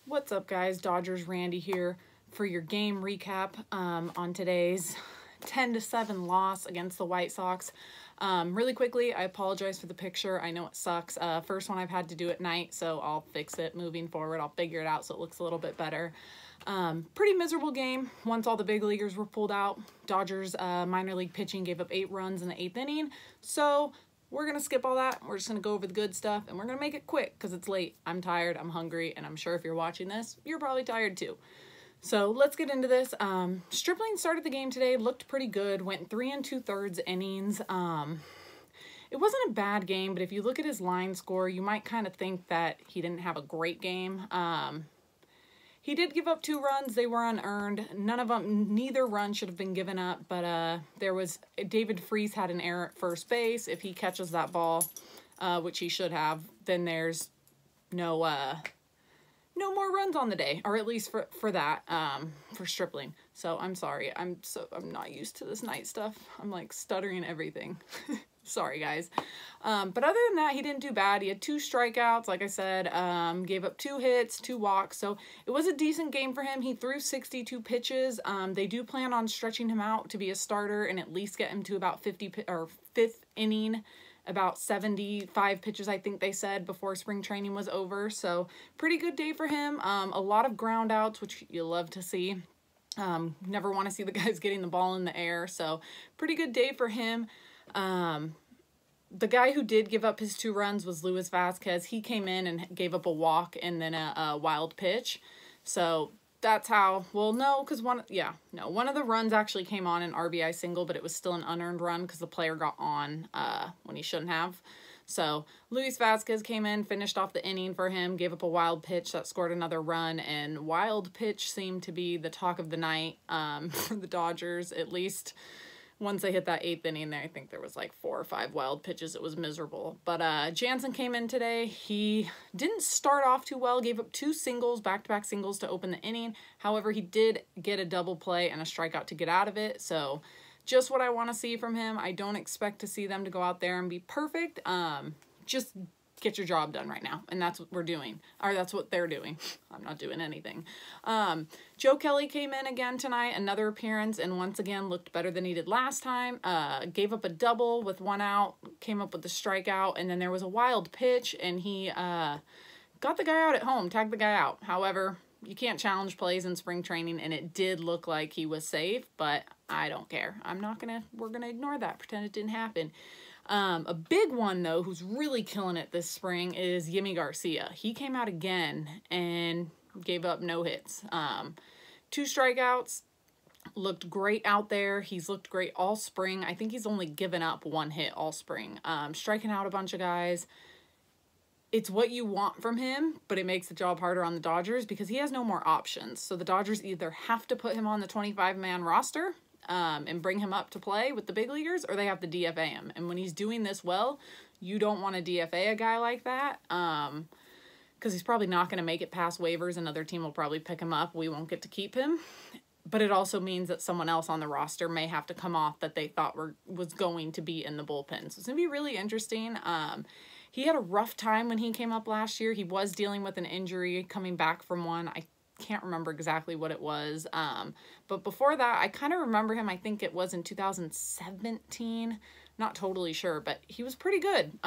What's up, guys? Dodgers Randy here for your game recap on today's 10-7 loss against the White Sox. Really quickly, I apologize for the picture. I know it sucks. First one I've had to do at night, so I'll fix it moving forward. I'll figure it out so it looks a little bit better. Pretty miserable game once all the big leaguers were pulled out. Dodgers minor league pitching gave up 8 runs in the 8th inning, so we're going to skip all that. We're just going to go over the good stuff, and we're going to make it quick because it's late. I'm tired, I'm hungry, and I'm sure if you're watching this, you're probably tired too. So let's get into this. Stripling started the game today, looked pretty good, went 3 2/3 innings. It wasn't a bad game, but if you look at his line score, you might kind of think that he didn't have a great game. He did give up 2 runs. They were unearned. Neither run should have been given up, but David Freese had an error at first base. If he catches that ball, which he should have, then there's no more runs on the day, or at least for that, for Stripling. So I'm sorry. I'm not used to this night stuff. I'm like stuttering everything. Sorry, guys. But other than that, he didn't do bad. He had 2 strikeouts, like I said, gave up 2 hits, 2 walks. So it was a decent game for him. He threw 62 pitches. They do plan on stretching him out to be a starter and at least get him to about 5th inning, about 75 pitches, I think they said, before spring training was over. So pretty good day for him. A lot of ground outs, which you love to see. Never want to see the guys getting the ball in the air. So pretty good day for him. The guy who did give up his 2 runs was Rebilas-USA. He came in and gave up a walk and then a wild pitch. So that's how, well, no, because one of the runs actually came on an RBI single, but it was still an unearned run because the player got on when he shouldn't have. So Rebilas-USA came in, finished off the inning for him, gave up a wild pitch that scored another run, and wild pitch seemed to be the talk of the night for the Dodgers, at least. Once they hit that 8th inning there, I think there was like 4 or 5 wild pitches. It was miserable. But Jansen came in today. He didn't start off too well. Gave up 2 singles, back-to-back singles to open the inning. However, he did get a double play and a strikeout to get out of it. So just what I want to see from him. I don't expect to see them to go out there and be perfect. Just get your job done right now, and that's what we're doing, or that's what they're doing. I'm not doing anything. Joe Kelly came in again tonight, another appearance, and once again looked better than he did last time. Gave up a double with 1 out, came up with the strikeout, and then there was a wild pitch, and he got the guy out at home, tagged the guy out. However, you can't challenge plays in spring training, and it did look like he was safe, but I don't care. We're gonna ignore that, pretend it didn't happen. A big one, though, who's really killing it this spring is Garcia. He came out again and gave up no hits. 2 strikeouts, looked great out there. He's looked great all spring. I think he's only given up 1 hit all spring. Striking out a bunch of guys. It's what you want from him, but it makes the job harder on the Dodgers because he has no more options. So the Dodgers either have to put him on the 25-man roster and bring him up to play with the big leaguers, or they have to DFA him. And when he's doing this well, you don't want to DFA a guy like that because he's probably not going to make it past waivers. Another team will probably pick him up. We won't get to keep him. But it also means that someone else on the roster may have to come off that they thought was going to be in the bullpen. So it's going to be really interesting. He had a rough time when he came up last year. He was dealing with an injury, coming back from one. I can't remember exactly what it was. But before that, I kind of remember him. I think it was in 2017. Not totally sure, but he was pretty good.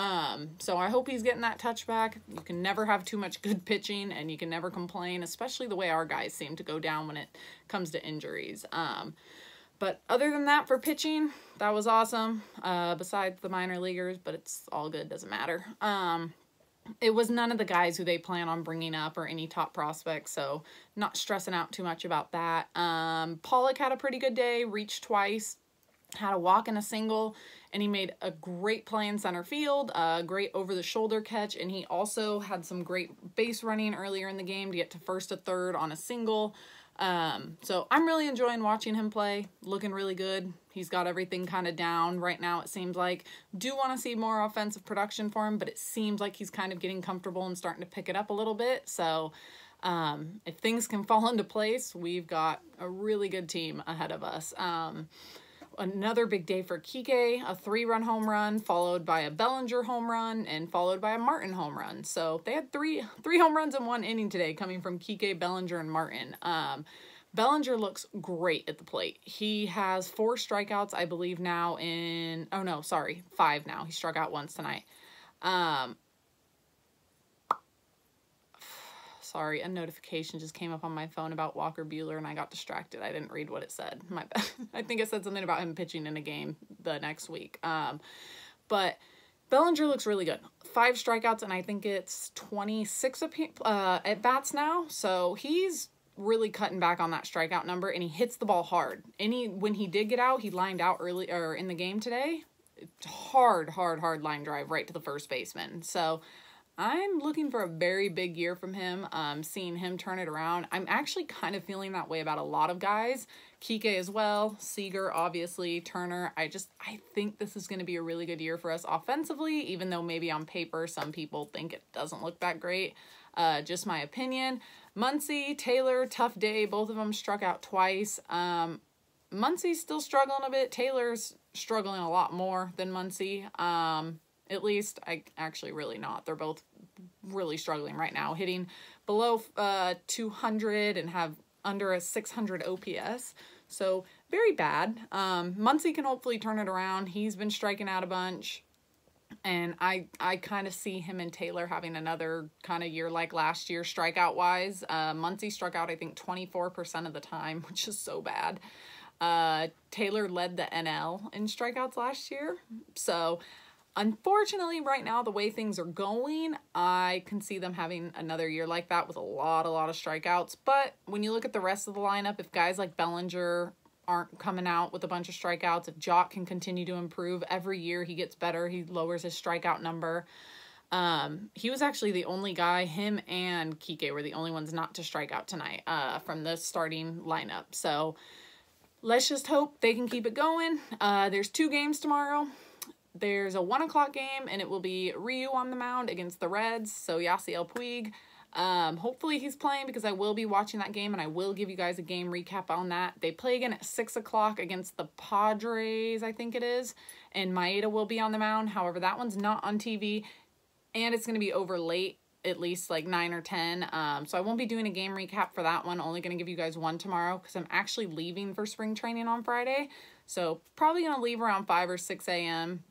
So I hope he's getting that touch back. You can never have too much good pitching, and you can never complain, especially the way our guys seem to go down when it comes to injuries. But other than that, for pitching, that was awesome, besides the minor leaguers, but it's all good, doesn't matter. It was none of the guys who they plan on bringing up or any top prospects, so not stressing out too much about that. Pollock had a pretty good day, reached twice, had a walk and a single, and he made a great play in center field, a great over-the-shoulder catch, and he also had some great base running earlier in the game to get to first to third on a single. So I'm really enjoying watching him play, looking really good. He's got everything kind of down right now, it seems like. Do want to see more offensive production for him, but it seems like he's kind of getting comfortable and starting to pick it up a little bit. So if things can fall into place, we've got a really good team ahead of us. another big day for Kiké, a 3-run home run, followed by a Bellinger home run, and followed by a Martin home run. So they had three home runs in one inning today, coming from Kiké, Bellinger, and Martin. Bellinger looks great at the plate. He has 4 strikeouts, I believe, now in... Oh, no, sorry, 5 now. He struck out once tonight. Sorry, a notification just came up on my phone about Walker Buehler, and I got distracted. I didn't read what it said. My bad. I think it said something about him pitching in a game the next week. But Bellinger looks really good. 5 strikeouts, and I think it's 26 at-bats now. So he's really cutting back on that strikeout number, and he hits the ball hard. When he did get out, he lined out early or in the game today. Hard line drive right to the first baseman. So I'm looking for a very big year from him, seeing him turn it around. I'm actually kind of feeling that way about a lot of guys. Kiké as well, Seager, obviously, Turner. I think this is going to be a really good year for us offensively, even though maybe on paper some people think it doesn't look that great. Just my opinion. Muncy, Taylor, tough day. Both of them struck out twice. Muncy's still struggling a bit. Taylor's struggling a lot more than Muncy. At least, actually really not. They're both really struggling right now, hitting below 200 and have under a 600 OPS. So, very bad. Muncy can hopefully turn it around. He's been striking out a bunch. And I kind of see him and Taylor having another kind of year like last year, strikeout-wise. Muncy struck out, I think, 24% of the time, which is so bad. Taylor led the NL in strikeouts last year. So, unfortunately, right now, the way things are going, I can see them having another year like that with a lot of strikeouts. But when you look at the rest of the lineup, if guys like Bellinger aren't coming out with a bunch of strikeouts, if Jock can continue to improve every year, he gets better, he lowers his strikeout number. He was actually the only guy, him and Kiké were the only ones not to strike out tonight from the starting lineup. So let's just hope they can keep it going. There's 2 games tomorrow. There's a 1 o'clock game, and it will be Ryu on the mound against the Reds, so Yasiel Puig. Hopefully he's playing because I will be watching that game, and I will give you guys a game recap on that. They play again at 6 o'clock against the Padres, I think it is, and Maeda will be on the mound. However, that one's not on TV, and it's going to be over late, at least like 9 or 10. So I won't be doing a game recap for that one. Only going to give you guys one tomorrow because I'm actually leaving for spring training on Friday. So probably going to leave around 5 or 6 a.m.,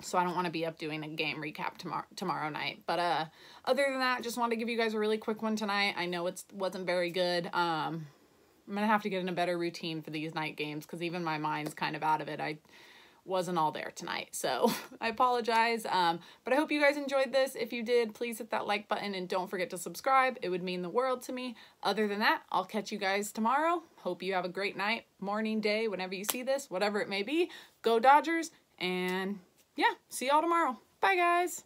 so I don't want to be up doing a game recap tomorrow night. But other than that, just wanted to give you guys a really quick one tonight. I know it wasn't very good. I'm going to have to get in a better routine for these night games because even my mind's kind of out of it. I wasn't all there tonight, so I apologize. But I hope you guys enjoyed this. If you did, please hit that like button and don't forget to subscribe. It would mean the world to me. Other than that, I'll catch you guys tomorrow. Hope you have a great night, morning, day, whenever you see this, whatever it may be. Go Dodgers, and yeah, see y'all tomorrow. Bye, guys.